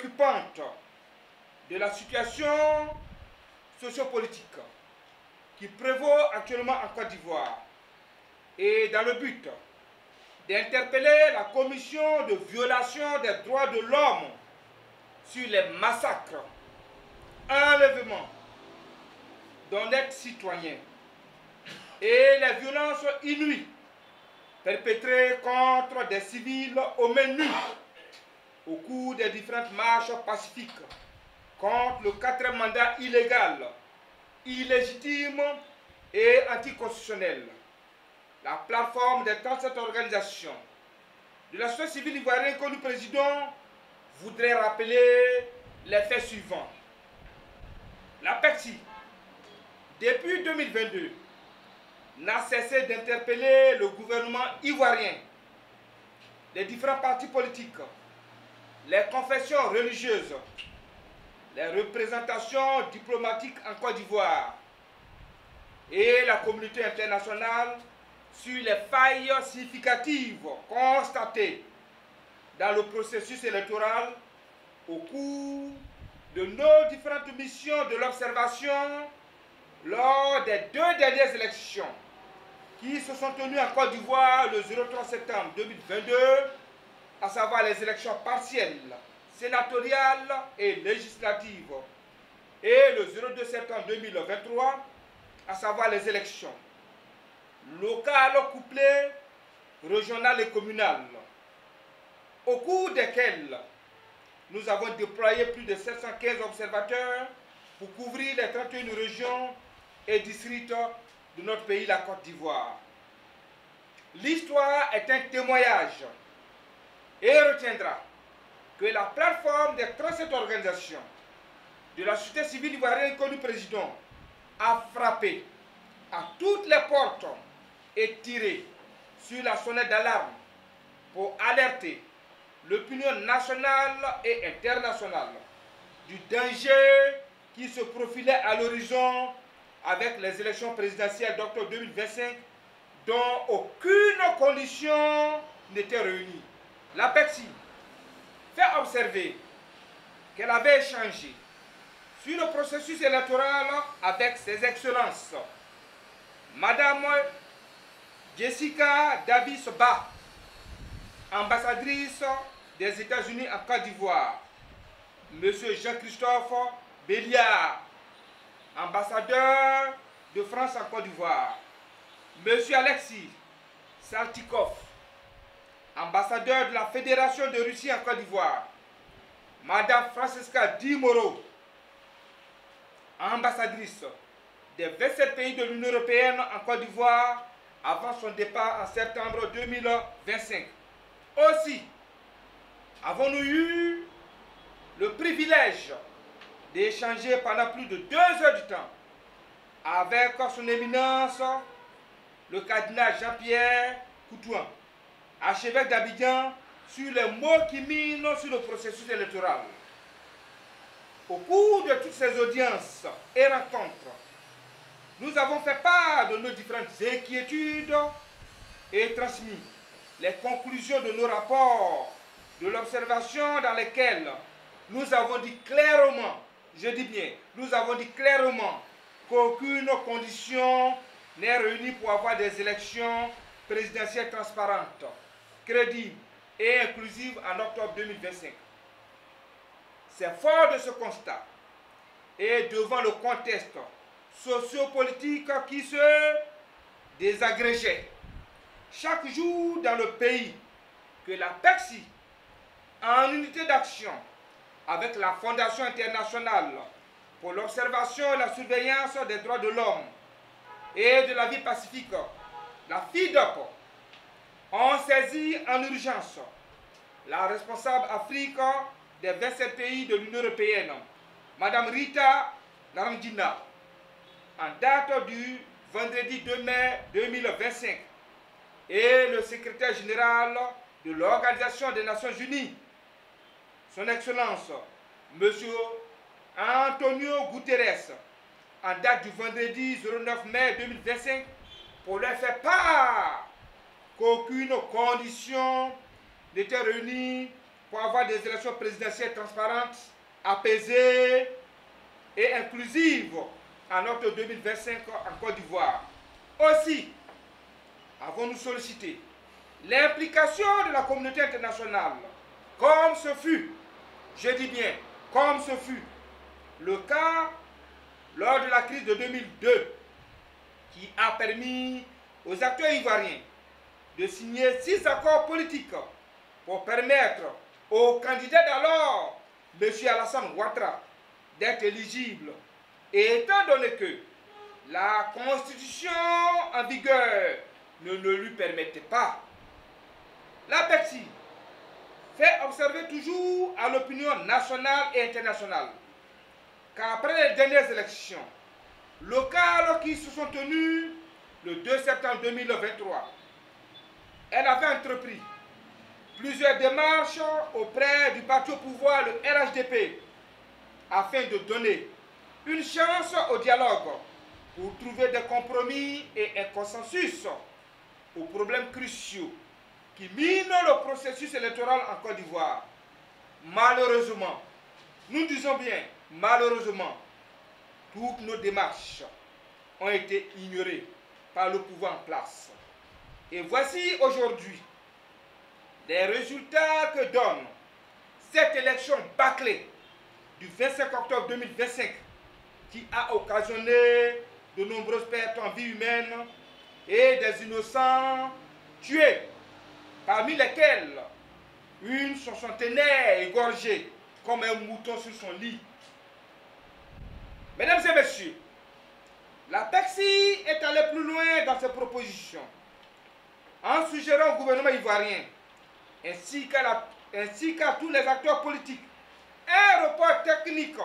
préoccupante de la situation sociopolitique qui prévaut actuellement en Côte d'Ivoire et dans le but d'interpeller la commission de violation des droits de l'homme sur les massacres, enlèvements d'honnêtes citoyens et les violences inouïes perpétrées contre des civils aux mains nues au cours des différentes marches pacifiques contre le quatrième mandat illégal, illégitime et anticonstitutionnel. La plateforme des 37 organisations de la société civile ivoirienne que nous présidons voudrait rappeler les faits suivants. La PECSI, depuis 2022, n'a cessé d'interpeller le gouvernement ivoirien, les différents partis politiques, les confessions religieuses, les représentations diplomatiques en Côte d'Ivoire et la communauté internationale sur les failles significatives constatées dans le processus électoral au cours de nos différentes missions de l'observation lors des 2 dernières élections qui se sont tenues en Côte d'Ivoire le 03 septembre 2022, à savoir les élections partielles, sénatoriales et législatives, et le 02 septembre 2023, à savoir les élections locales couplées, régionales et communales, au cours desquelles nous avons déployé plus de 715 observateurs pour couvrir les 31 régions et districts de notre pays, la Côte d'Ivoire. L'histoire est un témoignage et retiendra que la plateforme des 37 organisations de la société civile ivoirienne que nous présidons a frappé à toutes les portes et tiré sur la sonnette d'alarme pour alerter l'opinion nationale et internationale du danger qui se profilait à l'horizon avec les élections présidentielles d'octobre 2025 dont aucune condition n'était réunie. La PECSI fait observer qu'elle avait échangé sur le processus électoral avec ses excellences Madame Jessica Davis-Ba, ambassadrice des États-Unis en Côte d'Ivoire, Monsieur Jean-Christophe Béliard, ambassadeur de France en Côte d'Ivoire, Monsieur Alexis Saltykov, ambassadeur de la Fédération de Russie en Côte d'Ivoire, Madame Francesca Di Moro, ambassadrice des 27 pays de l'Union européenne en Côte d'Ivoire avant son départ en septembre 2025. Aussi, avons-nous eu le privilège d'échanger pendant plus de 2 heures du temps avec son éminence, le cardinal Jean-Pierre Coutouin, archevêque d'Abidjan, sur les mots qui minent sur le processus électoral. Au cours de toutes ces audiences et rencontres, nous avons fait part de nos différentes inquiétudes et transmis les conclusions de nos rapports de l'observation dans lesquels nous avons dit clairement, je dis bien, nous avons dit clairement qu'aucune condition n'est réunie pour avoir des élections présidentielles transparentes, crédibles et inclusives en octobre 2025. C'est fort de ce constat et devant le contexte sociopolitique qui se désagrégeait chaque jour dans le pays que la PECSI, en unité d'action avec la Fondation internationale pour l'observation et la surveillance des droits de l'homme et de la vie pacifique, la FIDOP, ont saisi en urgence la responsable Afrique des 27 pays de l'Union européenne, Madame Rita Naramdina, en date du vendredi 2 mai 2025, et le secrétaire général de l'Organisation des Nations Unies, son Excellence, M. Antonio Guterres, en date du vendredi 09 mai 2025, pour leur faire part qu'aucune condition n'était réunie pour avoir des élections présidentielles transparentes, apaisées et inclusives en octobre 2025 en Côte d'Ivoire. Aussi, avons-nous sollicité l'implication de la communauté internationale, comme ce fut, je dis bien, comme ce fut le cas lors de la crise de 2002, qui a permis aux acteurs ivoiriens de signer 6 accords politiques pour permettre au candidat d'alors, M. Alassane Ouattara, d'être éligible. Et étant donné que la constitution en vigueur ne le lui permettait pas, la PECSI fait observer toujours à l'opinion nationale et internationale qu'après les dernières élections locales qui se sont tenues le 2 septembre 2023, elle avait entrepris plusieurs démarches auprès du parti au pouvoir, le RHDP, afin de donner une chance au dialogue pour trouver des compromis et un consensus aux problèmes cruciaux qui minent le processus électoral en Côte d'Ivoire. Malheureusement, nous disons bien malheureusement, toutes nos démarches ont été ignorées par le pouvoir en place. Et voici aujourd'hui les résultats que donne cette élection bâclée du 25 octobre 2025 qui a occasionné de nombreuses pertes en vie humaine et des innocents tués, parmi lesquels une soixantenaire égorgée comme un mouton sur son lit. Mesdames et messieurs, la PECSI est allée plus loin dans ses propositions en suggérant au gouvernement ivoirien ainsi qu'à tous les acteurs politiques un report technique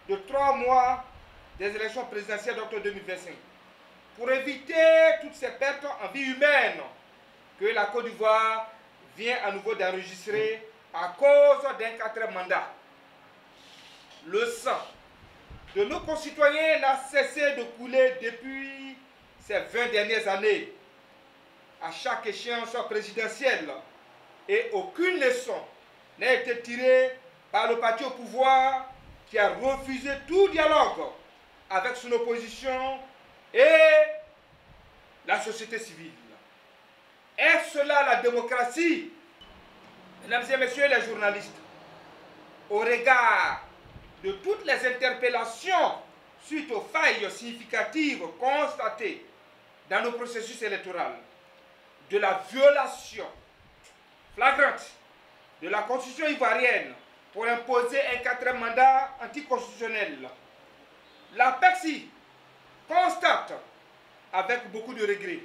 de 3 mois des élections présidentielles d'octobre 2025 pour éviter toutes ces pertes en vie humaine que la Côte d'Ivoire vient à nouveau d'enregistrer à cause d'un 4e mandat. Le sang de nos concitoyens n'a cessé de couler depuis ces 20 dernières années, à chaque échéance présidentielle, et aucune leçon n'a été tirée par le parti au pouvoir qui a refusé tout dialogue avec son opposition et la société civile. Est-ce cela la démocratie? Mesdames et messieurs les journalistes, au regard de toutes les interpellations suite aux failles significatives constatées dans le processus électoral, de la violation flagrante de la constitution ivoirienne pour imposer un 4e mandat anticonstitutionnel, la PECSI constate avec beaucoup de regret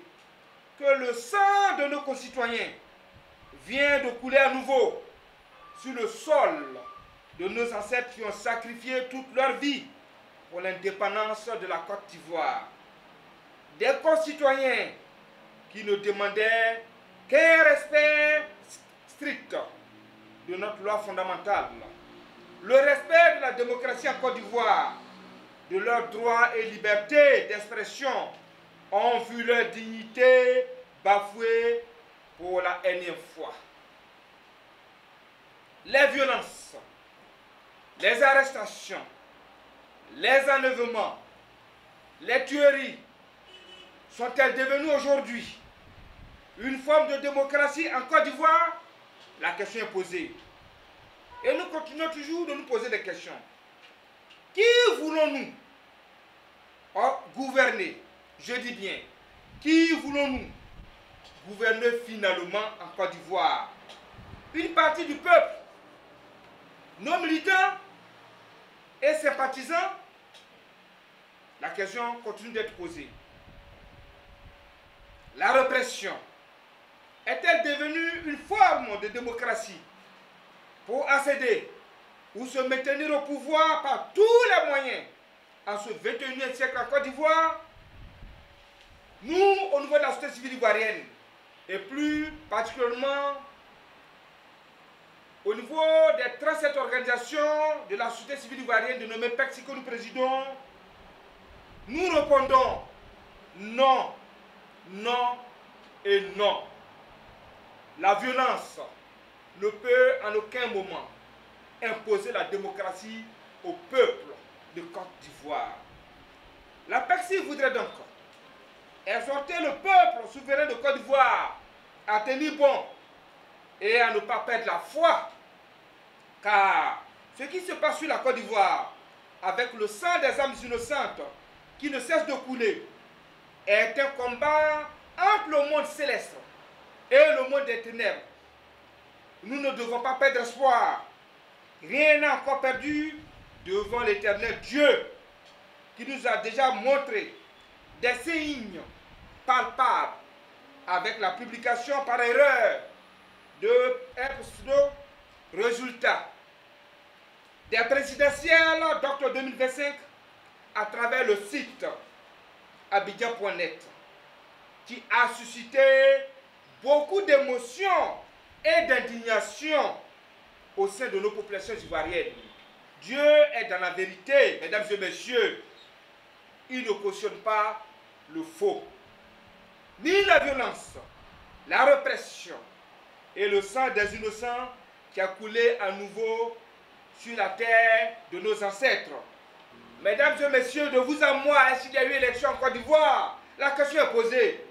que le sang de nos concitoyens vient de couler à nouveau sur le sol de nos ancêtres qui ont sacrifié toute leur vie pour l'indépendance de la Côte d'Ivoire. Des concitoyens qui ne demandaient qu'un respect strict de notre loi fondamentale, le respect de la démocratie en Côte d'Ivoire, de leurs droits et libertés d'expression, ont vu leur dignité bafouée pour la énième fois. Les violences, les arrestations, les enlèvements, les tueries sont-elles devenues aujourd'hui une forme de démocratie en Côte d'Ivoire? La question est posée. Et nous continuons toujours de nous poser des questions. Qui voulons-nous gouverner? Je dis bien, qui voulons-nous gouverner finalement en Côte d'Ivoire? Une partie du peuple, nos militants et sympathisants? La question continue d'être posée. La répression est-elle devenue une forme de démocratie pour accéder ou se maintenir au pouvoir par tous les moyens en ce 21e siècle en Côte d'Ivoire? Nous, au niveau de la société civile ivoirienne, et plus particulièrement au niveau des 37 organisations de la société civile ivoirienne dénommée PECSI que nous présidons, nous répondons non, non et non. La violence ne peut en aucun moment imposer la démocratie au peuple de Côte d'Ivoire. L'APECSY voudrait donc exhorter le peuple souverain de Côte d'Ivoire à tenir bon et à ne pas perdre la foi, car ce qui se passe sur la Côte d'Ivoire, avec le sang des âmes innocentes qui ne cesse de couler, est un combat entre le monde céleste et le monde des ténèbres. Nous ne devons pas perdre espoir. Rien n'est encore perdu devant l'Éternel Dieu, qui nous a déjà montré des signes palpables avec la publication par erreur d'un pseudo-résultat des présidentielles d'octobre 2025 à travers le site abidjan.net, qui a suscité beaucoup d'émotions et d'indignation au sein de nos populations ivoiriennes. Dieu est dans la vérité, mesdames et messieurs. Il ne cautionne pas le faux, ni la violence, la répression et le sang des innocents qui a coulé à nouveau sur la terre de nos ancêtres. Mesdames et messieurs, de vous à moi, est-ce qu'il y a eu élection en Côte d'Ivoire? La question est posée.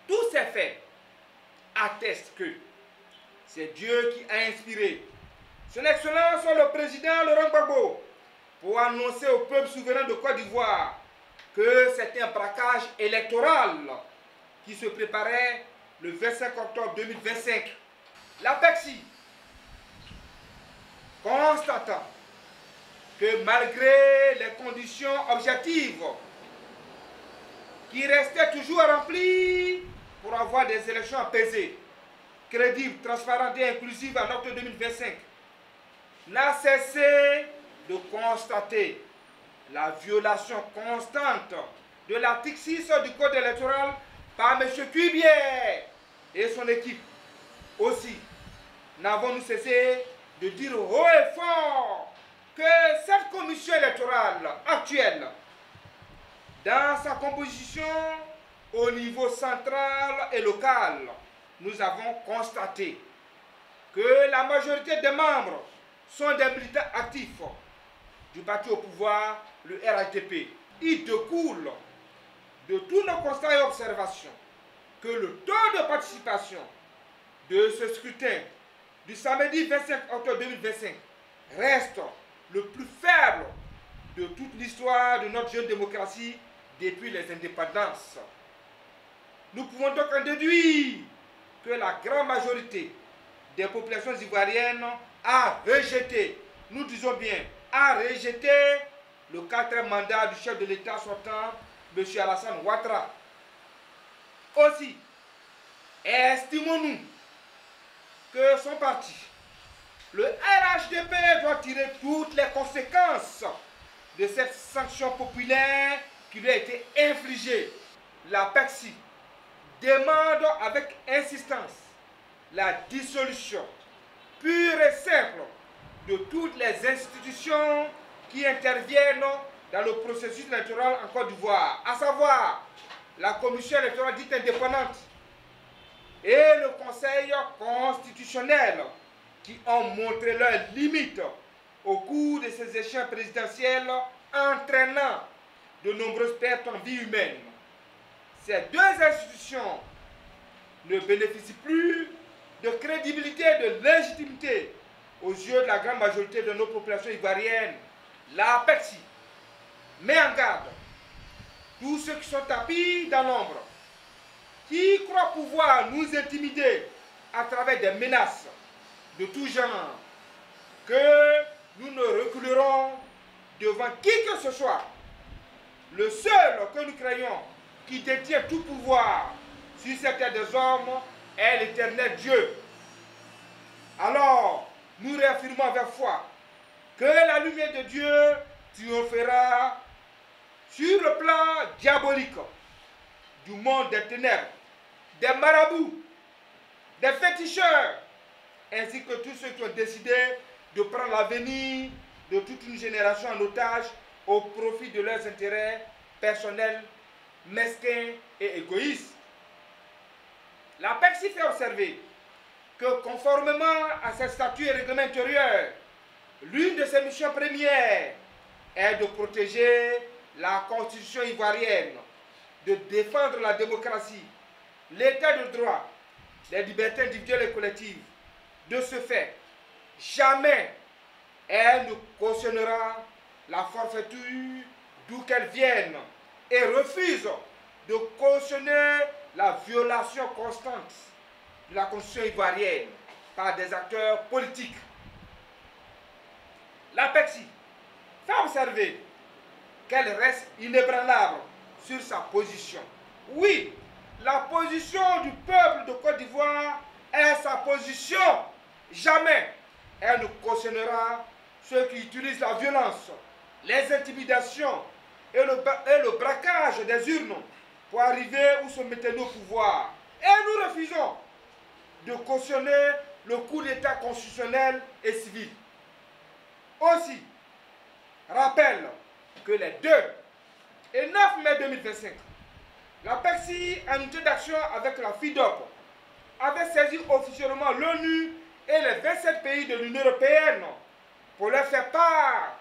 Tous ces faits attestent que c'est Dieu qui a inspiré Son Excellence le Président Laurent Gbagbo pour annoncer au peuple souverain de Côte d'Ivoire que c'est un braquage électoral qui se préparait le 25 octobre 2025. L'APECSY, constatant que malgré les conditions objectives qui restaient toujours remplies pour avoir des élections apaisées, crédibles, transparentes et inclusives en octobre 2025, n'a cessé de constater la violation constante de l'article 6 du Code électoral par M. Cubier et son équipe. Aussi, n'avons-nous cessé de dire haut et fort que cette commission électorale actuelle, dans sa composition au niveau central et local, nous avons constaté que la majorité des membres sont des militants actifs du parti au pouvoir, le RHDP. Il découle de tous nos constats et observations que le taux de participation de ce scrutin du samedi 25 octobre 2025 reste le plus faible de toute l'histoire de notre jeune démocratie depuis les indépendances. Nous pouvons donc en déduire que la grande majorité des populations ivoiriennes a rejeté, nous disons bien, a rejeté le 4e mandat du chef de l'État sortant, M. Alassane Ouattara. Aussi, estimons-nous que son parti, le RHDP, doit tirer toutes les conséquences de cette sanction populaire qui lui a été infligée. L'APECSY demande avec insistance la dissolution pure et simple de toutes les institutions qui interviennent dans le processus électoral en Côte d'Ivoire, à savoir la commission électorale dite indépendante et le Conseil constitutionnel, qui ont montré leurs limites au cours de ces élections présidentielles, entraînant de nombreuses pertes en vie humaine. Ces deux institutions ne bénéficient plus de crédibilité et de légitimité aux yeux de la grande majorité de nos populations ivoiriennes. L'APECSY met en garde tous ceux qui sont tapis dans l'ombre, qui croient pouvoir nous intimider à travers des menaces de tout genre, que nous ne reculerons devant qui que ce soit. Le seul que nous craignons, qui détient tout pouvoir sur cette terre des hommes, est l'Éternel Dieu. Alors, nous réaffirmons avec foi que la lumière de Dieu triomphera sur le plan diabolique du monde des ténèbres, des marabouts, des féticheurs, ainsi que tous ceux qui ont décidé de prendre l'avenir de toute une génération en otage au profit de leurs intérêts personnels, mesquins et égoïstes. L'APECSY fait observer que conformément à ses statuts et règlements intérieurs, l'une de ses missions premières est de protéger la constitution ivoirienne, de défendre la démocratie, l'état de droit, les libertés individuelles et collectives. De ce fait, jamais elle ne cautionnera la forfaiture d'où qu'elle vienne et refuse de cautionner la violation constante de la constitution ivoirienne par des acteurs politiques. L'APEXI fait observer qu'elle reste inébranlable sur sa position. Oui, la position du peuple de Côte d'Ivoire est sa position. Jamais elle ne cautionnera ceux qui utilisent la violence, les intimidations et le braquage des urnes pour arriver où se mettez-nous au pouvoir. Et nous refusons de cautionner le coup d'État constitutionnel et civil. Aussi, rappelle que les 2 et 9 mai 2025, l'APEXI, en unité d'action avec la FIDOP, avait saisi officiellement l'ONU et les 27 pays de l'Union européenne pour leur faire part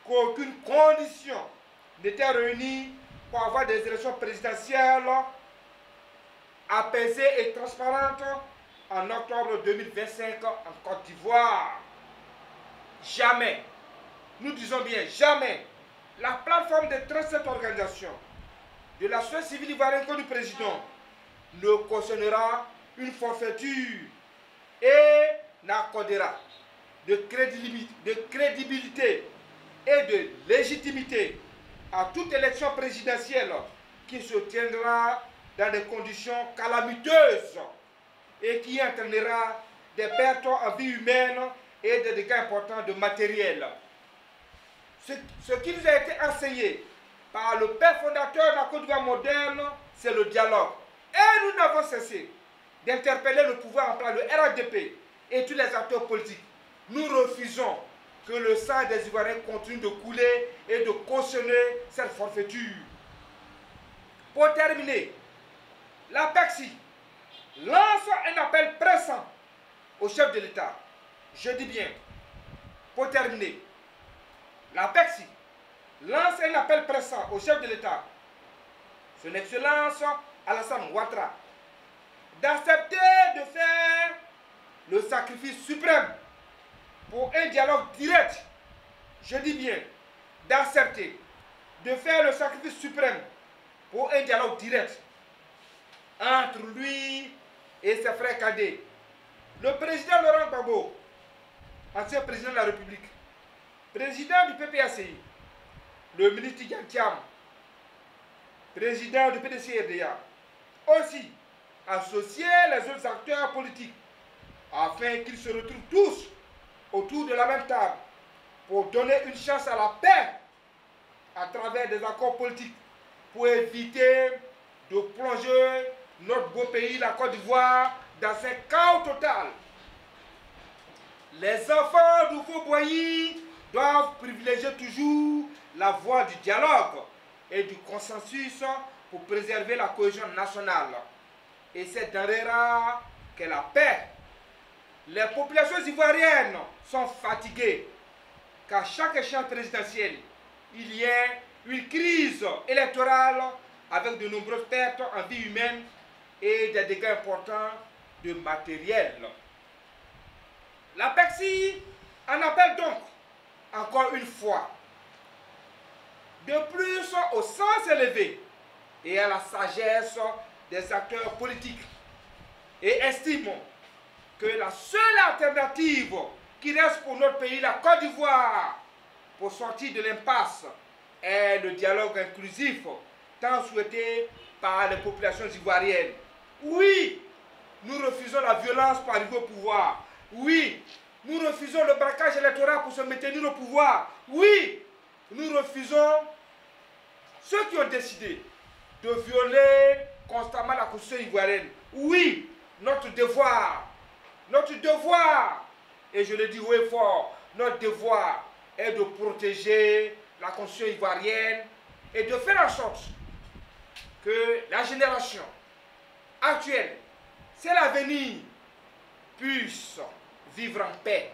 qu'aucune condition n'était réunie pour avoir des élections présidentielles apaisées et transparentes en octobre 2025 en Côte d'Ivoire. Jamais, nous disons bien jamais, la plateforme de 37 organisations de la société civile ivoirienne comme du président ne cautionnera une forfaiture et n'accordera de crédibilité et de légitimité à toute élection présidentielle qui se tiendra dans des conditions calamiteuses et qui entraînera des pertes en vie humaine et des dégâts importants de matériel. Ce qui nous a été enseigné par le père fondateur de la Côte d'Ivoire moderne, c'est le dialogue. Et nous n'avons cessé d'interpeller le pouvoir en place, le RHDP et tous les acteurs politiques. Nous refusons que le sang des Ivoiriens continue de couler et de cautionner cette forfaiture. Pour terminer, l'APEXI lance un appel pressant au chef de l'État. Je dis bien, pour terminer, l'APEXI lance un appel pressant au chef de l'État, son Excellence Alassane Ouattara, d'accepter de faire le sacrifice suprême pour un dialogue direct. Je dis bien, d'accepter de faire le sacrifice suprême pour un dialogue direct entre lui et ses frères cadets. Le président Laurent Gbagbo, ancien président de la République, président du PPACI, le ministre Tidiane Thiam, président du PDC-RDA, aussi associer les autres acteurs politiques afin qu'ils se retrouvent tous autour de la même table pour donner une chance à la paix à travers des accords politiques pour éviter de plonger notre beau pays, la Côte d'Ivoire, dans un chaos total. Les enfants du Fauboyi doivent privilégier toujours la voie du dialogue et du consensus pour préserver la cohésion nationale. Et c'est dans les rares que la paix. Les populations ivoiriennes sont fatiguées qu'à chaque échéance présidentielle, il y ait une crise électorale avec de nombreuses pertes en vie humaine et des dégâts importants de matériel. L'APEXI en appelle donc encore une fois de plus au sens élevé et à la sagesse des acteurs politiques et estimons que la seule alternative qui reste pour notre pays, la Côte d'Ivoire, pour sortir de l'impasse, est le dialogue inclusif, tant souhaité par les populations ivoiriennes. Oui, nous refusons la violence pour arriver au pouvoir. Oui, nous refusons le braquage électoral pour se maintenir au pouvoir. Oui, nous refusons ceux qui ont décidé de violer constamment la constitution ivoirienne. Oui, notre devoir, et je le dis haut et fort, notre devoir est de protéger la constitution ivoirienne et de faire en sorte que la génération actuelle, c'est l'avenir puissent vivre en paix.